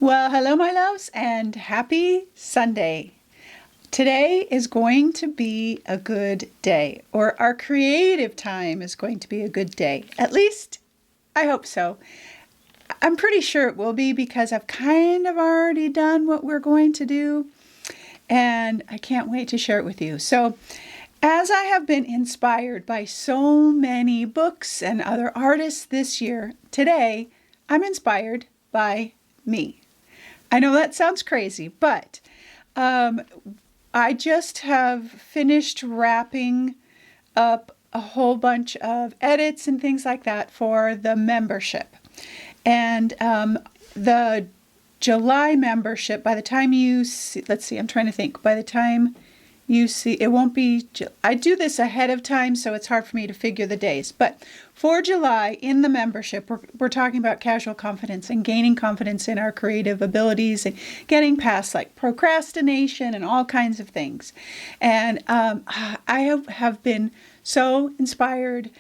Well, hello, my loves, and happy Sunday. Today is going to be a good day, or our creative time is going to be a good day. At least, I hope so. I'm pretty sure it will be because I've kind of already done what we're going to do, and I can't wait to share it with you. So, as I have been inspired by so many books and other artists this year, today I'm inspired by me. I know that sounds crazy, but I just have finished wrapping up a whole bunch of edits and things like that for the membership. And the July membership, by the time you see, let's see, I'm trying to think, by the time you see, it won't be, I do this ahead of time, so it's hard for me to figure the days. But for July, in the membership, we're talking about casual confidence and gaining confidence in our creative abilities and getting past like procrastination and all kinds of things. And I have been so inspired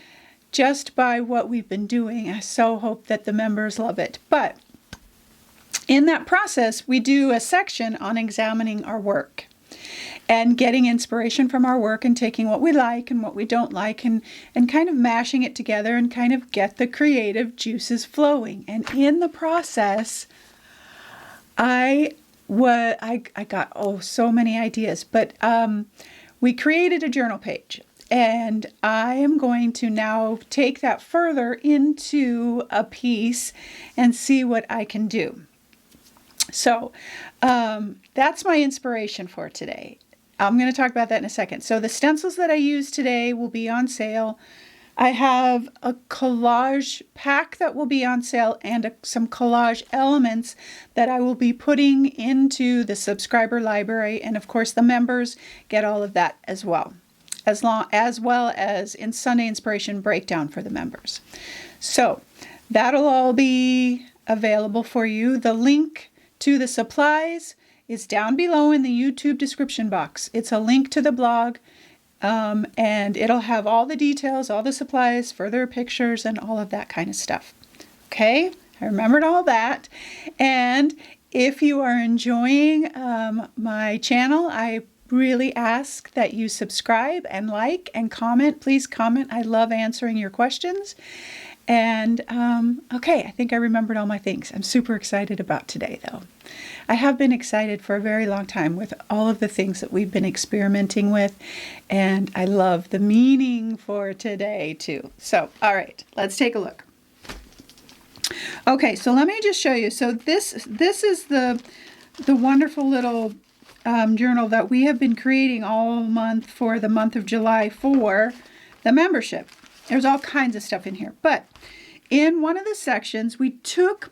just by what we've been doing. I so hope that the members love it. But in that process, we do a section on examining our work and getting inspiration from our work and taking what we like and what we don't like and kind of mashing it together and kind of get the creative juices flowing. And in the process, I got so many ideas, but we created a journal page. And I am going to now take that further into a piece and see what I can do. So that's my inspiration for today. I'm going to talk about that in a second. So the stencils that I use today will be on sale. I have a collage pack that will be on sale and some collage elements that I will be putting into the subscriber library. And of course, the members get all of that as well as in Sunday Inspiration Breakdown for the members. So that'll all be available for you. The link to the supplies is down below in the YouTube description box. It's a link to the blog, and it'll have all the details, all the supplies, further pictures, and all of that kind of stuff. Okay, I remembered all that. And if you are enjoying my channel, I really ask that you subscribe and like and comment. Please comment. I love answering your questions. And okay, I think I remembered all my things. I'm super excited about today, though. I have been excited for a very long time with all of the things that we've been experimenting with, and I love the meaning for today, too. So, all right, let's take a look. Okay, so let me just show you. So this is the wonderful little journal that we have been creating all month for the month of July for the membership. There's all kinds of stuff in here. But in one of the sections, we took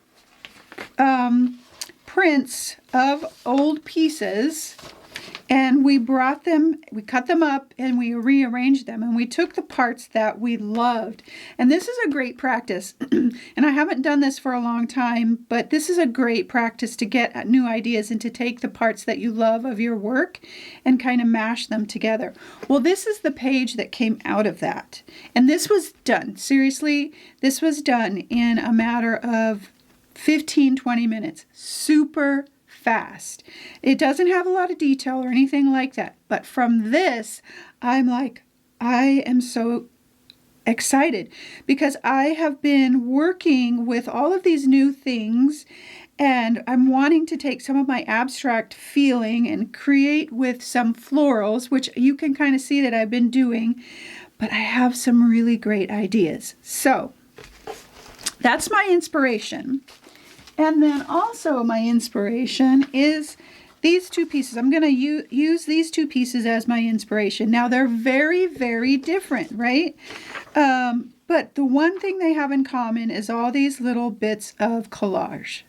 prints of old pieces and we cut them up and we rearranged them. And we took the parts that we loved. And this is a great practice. And I haven't done this for a long time, but this is a great practice to get new ideas and to take the parts that you love of your work and kind of mash them together. Well, this is the page that came out of that. And this was done, seriously, this was done in a matter of 15-20 minutes. Super fast. It doesn't have a lot of detail or anything like that. But from this, I'm like, I am so excited because I have been working with all of these new things and I'm wanting to take some of my abstract feeling and create with some florals, which you can kind of see that I've been doing, but I have some really great ideas. So that's my inspiration. And then also my inspiration is these two pieces. I'm going to use these two pieces as my inspiration. Now they're very, very different, right? But the one thing they have in common is all these little bits of collage.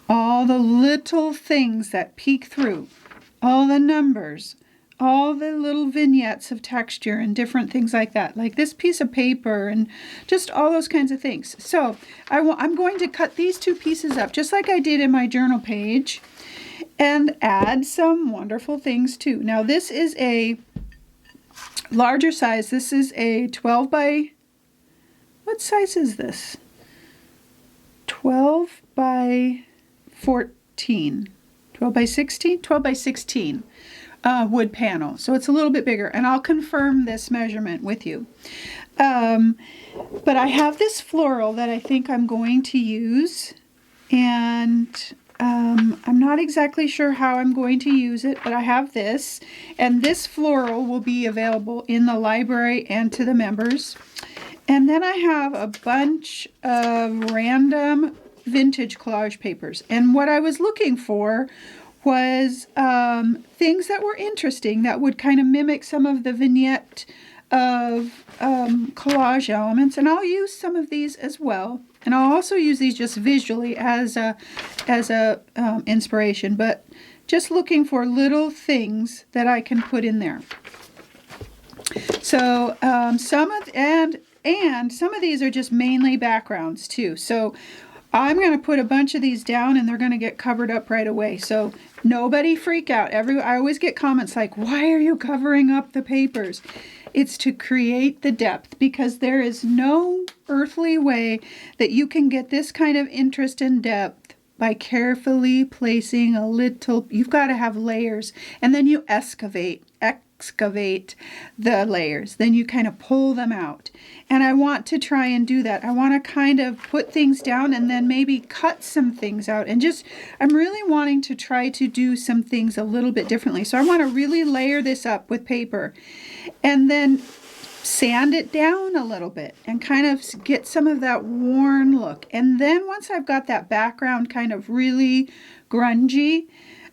All the little things that peek through. All the numbers. All the little vignettes of texture and different things like that, like this piece of paper and just all those kinds of things. So I'm going to cut these two pieces up just like I did in my journal page and add some wonderful things too. Now this is a larger size. This is a 12 by, what size is this? 12 by 14, 12 by 16, 12 by 16 wood panel. So it's a little bit bigger, and I'll confirm this measurement with you. But I have this floral that I think I'm going to use, and I'm not exactly sure how I'm going to use it, but I have this, and this floral will be available in the library and to the members. And then I have a bunch of random vintage collage papers, and what I was looking for was things that were interesting that would kind of mimic some of the vignette of collage elements, and I'll use some of these as well, and I'll also use these just visually as a inspiration, but just looking for little things that I can put in there. So some of these are just mainly backgrounds too, so I'm going to put a bunch of these down and they're going to get covered up right away. So nobody freak out. I always get comments like, why are you covering up the papers? It's to create the depth, because there is no earthly way that you can get this kind of interest and depth by carefully placing a little. You've got to have layers, and then you excavate the layers, then you kind of pull them out. And I want to try and do that. I want to kind of put things down and then maybe cut some things out, and I'm really wanting to try to do some things a little bit differently. So I want to really layer this up with paper and then sand it down a little bit and kind of get some of that worn look. And then once I've got that background kind of really grungy,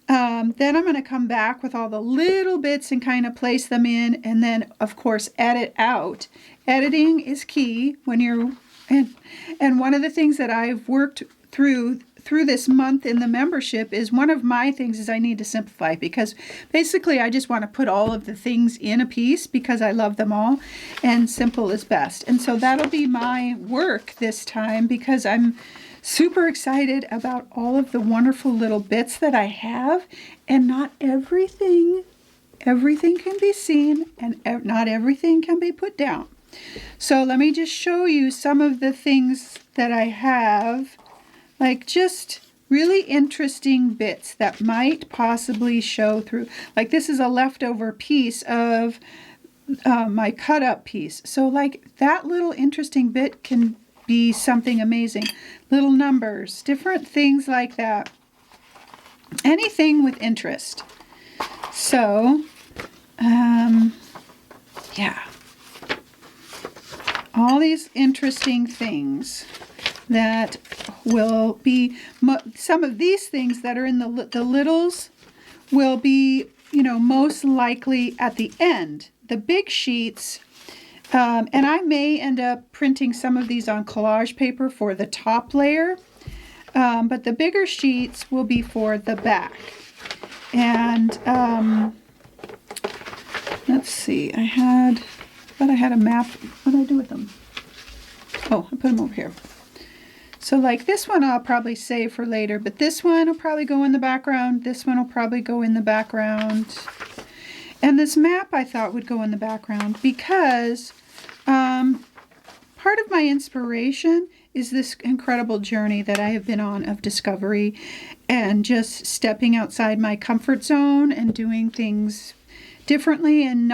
then I'm going to come back with all the little bits and kind of place them in, and then of course edit out. Editing is key when you're, and one of the things that I've worked through this month in the membership is, one of my things is I need to simplify, because basically I just want to put all of the things in a piece because I love them all, and simple is best. And so that'll be my work this time, because I'm super excited about all of the wonderful little bits that I have, and not everything can be seen, and not everything can be put down. So let me just show you some of the things that I have, like just really interesting bits that might possibly show through. Like this is a leftover piece of my cut up piece. So like that little interesting bit can be something amazing. Little numbers, different things like that. Anything with interest. So, yeah. All these interesting things that will be, some of these things that are in the littles will be, most likely at the end. The big sheets, and I may end up printing some of these on collage paper for the top layer, but the bigger sheets will be for the back. And let's see, I had a map. What did I do with them? Oh, I put them over here. So like this one I'll probably save for later, but this one will probably go in the background. This one will probably go in the background. And this map I thought would go in the background because part of my inspiration is this incredible journey that I have been on of discovery and just stepping outside my comfort zone and doing things differently and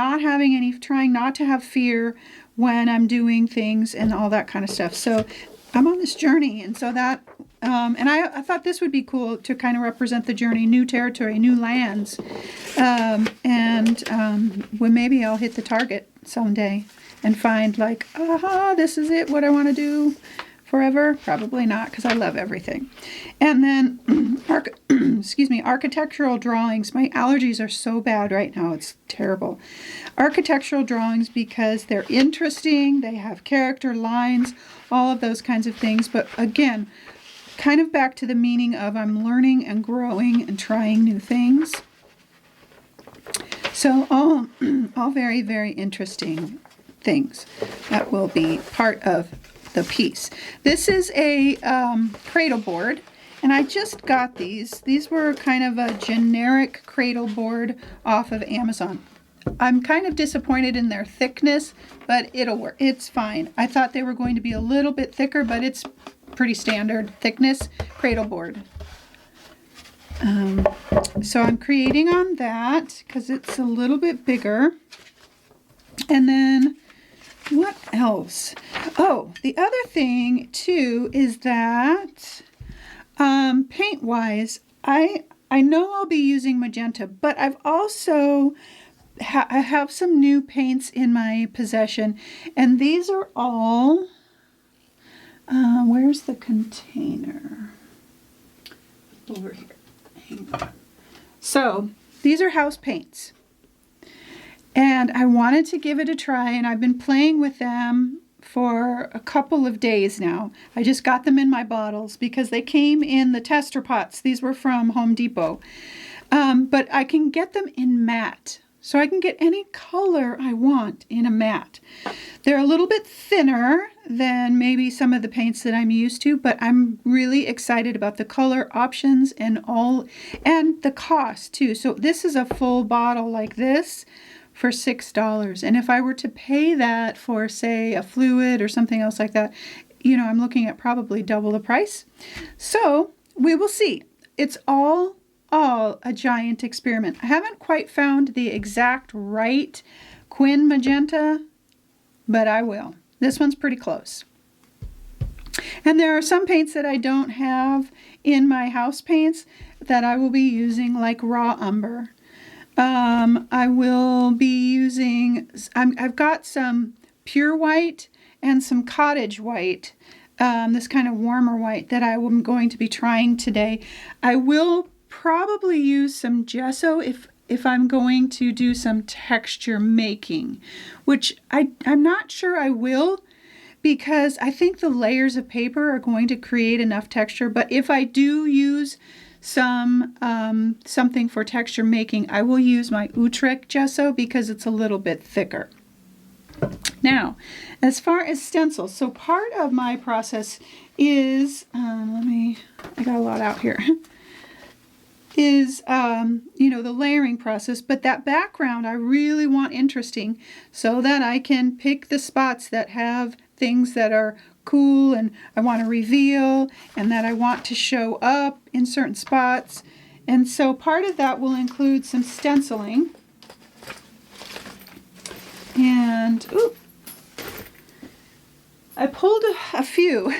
trying not to have fear when I'm doing things and all that kind of stuff. So I'm on this journey, and so that, and I thought this would be cool to kind of represent the journey, new territory, new lands, when maybe I'll hit the target someday and find like, aha, this is it, what I want to do forever. Probably not, because I love everything. And then, architectural drawings. My allergies are so bad right now, it's terrible. Architectural drawings, because they're interesting, they have character, lines, all of those kinds of things. But again, kind of back to the meaning of I'm learning and growing and trying new things. So all very, very interesting things that will be part of the piece. This is a cradle board, and I just got these. These were kind of a generic cradle board off of Amazon. I'm kind of disappointed in their thickness, but it'll work. It's fine. I thought they were going to be a little bit thicker, but it's pretty standard thickness cradle board. So I'm creating on that because it's a little bit bigger. And then what else? Oh, the other thing too is that paint wise, I know I'll be using magenta, but I've also I have some new paints in my possession, and these are all where's the container? Over here. Hang on. So these are house paints, and I wanted to give it a try, and I've been playing with them for a couple of days now. I just got them in my bottles because they came in the tester pots. These were from Home Depot. But I can get them in matte. So I can get any color I want in a matte. They're a little bit thinner than maybe some of the paints that I'm used to, but I'm really excited about the color options and the cost too. So this is a full bottle like this for $6. And if I were to pay that for, say, a fluid or something else like that, I'm looking at probably double the price. So we will see. It's all a giant experiment. I haven't quite found the exact right Quin magenta, but I will. This one's pretty close. And there are some paints that I don't have in my house paints that I will be using, like raw umber. I will be using, I've got some pure white and some cottage white, this kind of warmer white that I am going to be trying today. I will probably use some gesso if I'm going to do some texture making, which I'm not sure I will, because I think the layers of paper are going to create enough texture. But if I do use something for texture making, I will use my Utrecht gesso because it's a little bit thicker. Now, as far as stencils, so part of my process is, I got a lot out here, is, the layering process, but that background I really want interesting so that I can pick the spots that have things that are cool and I want to reveal and that I want to show up in certain spots. And so part of that will include some stenciling. And I pulled a few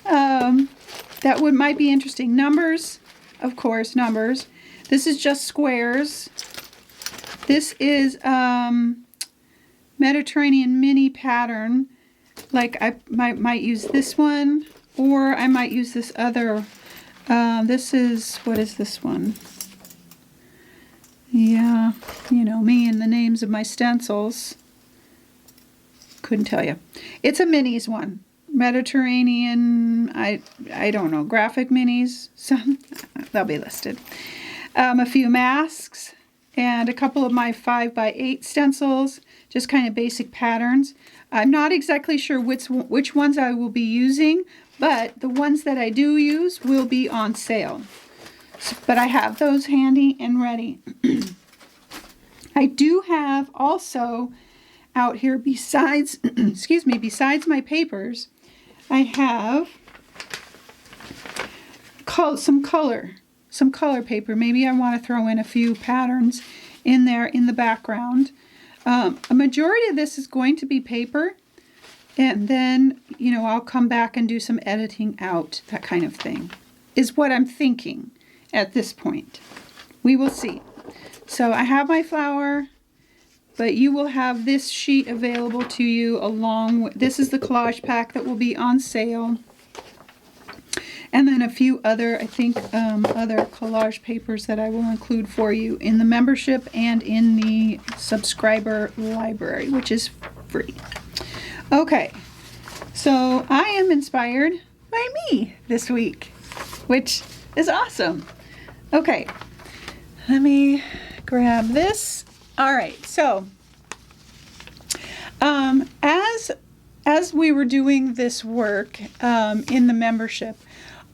that might be interesting. Numbers, of course, numbers. This is just squares. This is Mediterranean mini pattern. Like I might use this one, or I might use this other. What is this one? Yeah, me and the names of my stencils. Couldn't tell you. It's a minis one. Mediterranean, I don't know, graphic minis. Some, they'll be listed. A few masks and a couple of my 5x8 stencils, just kind of basic patterns. I'm not exactly sure which ones I will be using, but the ones that I do use will be on sale. But I have those handy and ready. I do have also out here, besides besides my papers, I have some color paper. Maybe I want to throw in a few patterns in there in the background. A majority of this is going to be paper, and then I'll come back and do some editing out, that kind of thing is what I'm thinking at this point. We will see. So I have my flower, but you will have this sheet available to you along with, this is the collage pack that will be on sale. And then a few other, I think, other collage papers that I will include for you in the membership and in the subscriber library, which is free. Okay, so I am inspired by me this week, which is awesome. Okay, let me grab this. All right, so as we were doing this work in the membership,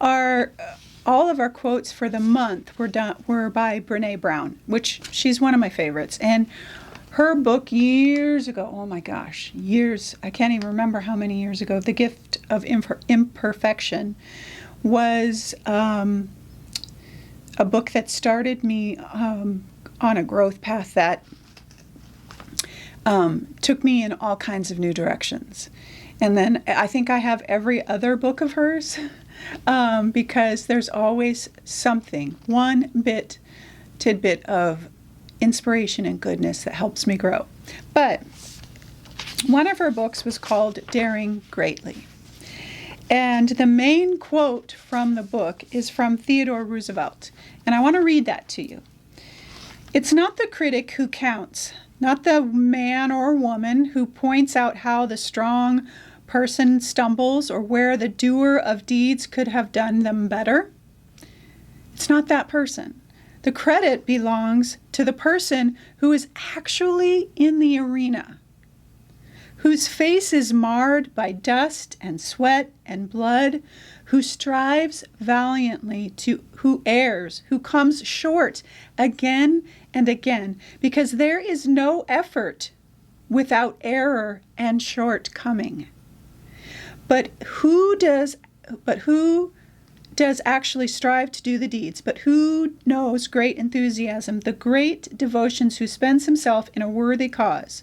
all of our quotes for the month were by Brené Brown, which she's one of my favorites. And her book years ago, oh my gosh, years, I can't even remember how many years ago, The Gift of Imperfection, was a book that started me on a growth path that took me in all kinds of new directions. And then I think I have every other book of hers because there's always something, one tidbit of inspiration and goodness that helps me grow. But one of her books was called Daring Greatly. And the main quote from the book is from Theodore Roosevelt. And I want to read that to you. It's not the critic who counts, not the man or woman who points out how the strong person stumbles or where the doer of deeds could have done them better. It's not that person. The credit belongs to the person who is actually in the arena, whose face is marred by dust and sweat and blood, who strives valiantly, who errs, who comes short again and again, because there is no effort without error and shortcoming. But who does actually strive to do the deeds? But who knows great enthusiasm, the great devotions, who spends himself in a worthy cause?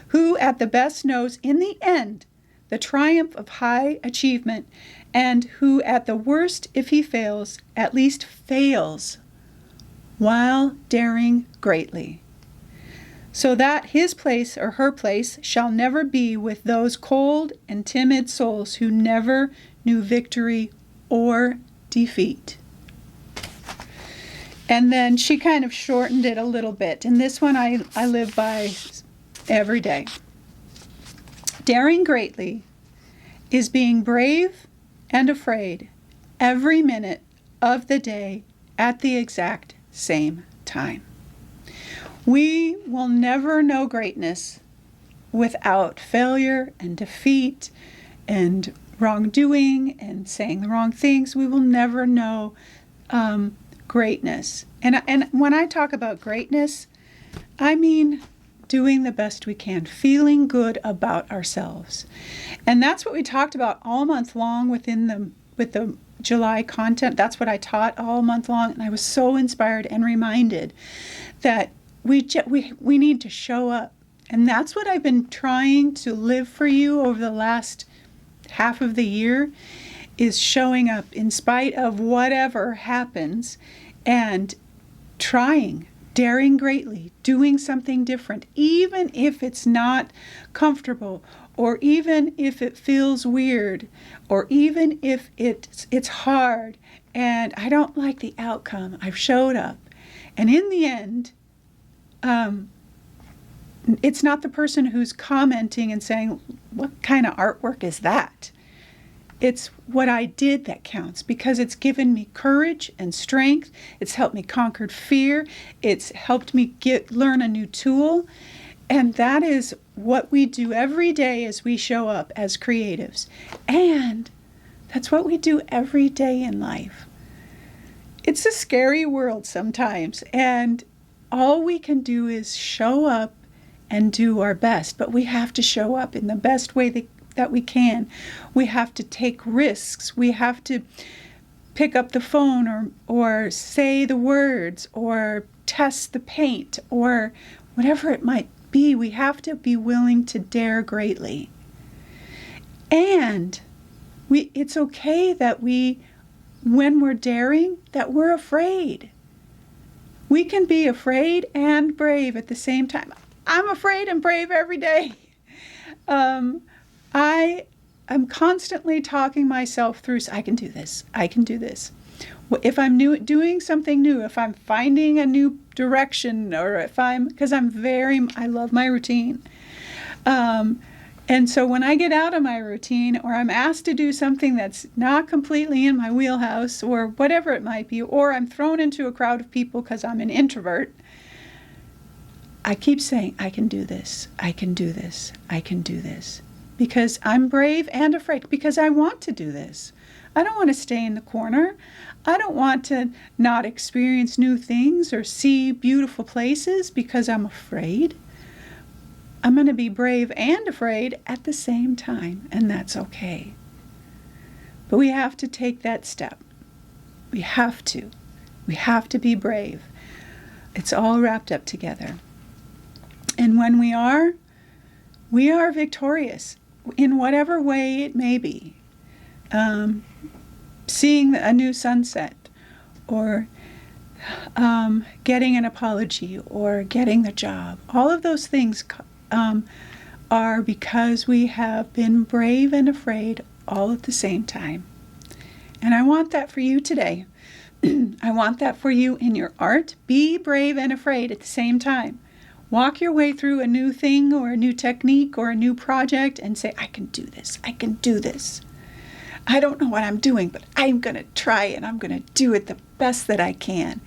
Who at the best knows in the end the triumph of high achievement, and who at the worst, if he fails, at least fails while daring greatly, so that his place or her place shall never be with those cold and timid souls who never knew victory or defeat. And then she kind of shortened it a little bit, and this one I live by every day. Daring greatly is being brave and afraid every minute of the day at the exact same time. We will never know greatness without failure and defeat and wrongdoing and saying the wrong things. We will never know greatness. And when I talk about greatness, I mean doing the best we can, feeling good about ourselves. And that's what we talked about all month long with the July content. That's what I taught all month long, and I was so inspired and reminded that we need to show up. And that's what I've been trying to live for you over the last half of the year, is showing up in spite of whatever happens and daring greatly, doing something different, even if it's not comfortable, or even if it feels weird, or even if it's hard and I don't like the outcome. I've showed up. And in the end, it's not the person who's commenting and saying, what kind of artwork is that? It's what I did that counts, because it's given me courage and strength. It's helped me conquer fear. It's helped me learn a new tool. And that is what we do every day as we show up as creatives. And that's what we do every day in life. It's a scary world sometimes, and all we can do is show up and do our best. But we have to show up in the best way that we can. We have to take risks. We have to pick up the phone or say the words or test the paint or whatever it might be. We have to be willing to dare greatly. And it's okay that when we're daring, that we're afraid. We can be afraid and brave at the same time. I'm afraid and brave every day. I'm constantly talking myself through, I can do this, I can do this. If I'm doing something new, if I'm finding a new direction, or because I love my routine. And so when I get out of my routine, or I'm asked to do something that's not completely in my wheelhouse, or whatever it might be, or I'm thrown into a crowd of people because I'm an introvert, I keep saying, I can do this, I can do this, I can do this. Because I'm brave and afraid, because I want to do this. I don't want to stay in the corner. I don't want to not experience new things or see beautiful places because I'm afraid. I'm going to be brave and afraid at the same time, and that's okay. But we have to take that step. We have to. We have to be brave. It's all wrapped up together. And when we are victorious in whatever way it may be. Seeing a new sunset, or getting an apology, or getting the job. All of those things are because we have been brave and afraid all at the same time. And I want that for you today. I want that for you in your art. Be brave and afraid at the same time. Walk your way through a new thing or a new technique or a new project and say, I can do this. I can do this. I don't know what I'm doing, but I'm going to try and I'm going to do it the best that I can.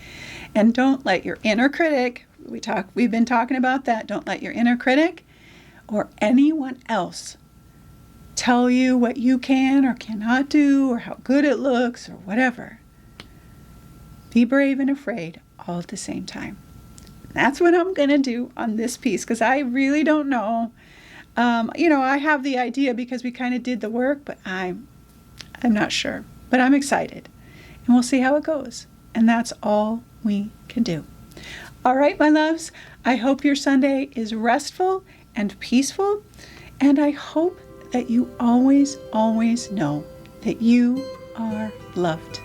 And don't let your inner critic, we've been talking about that, don't let your inner critic or anyone else tell you what you can or cannot do or how good it looks or whatever. Be brave and afraid all at the same time. That's what I'm going to do on this piece because I really don't know. I have the idea because we kind of did the work, but I'm not sure. But I'm excited. And we'll see how it goes. And that's all we can do. All right, my loves. I hope your Sunday is restful and peaceful. And I hope that you always, always know that you are loved.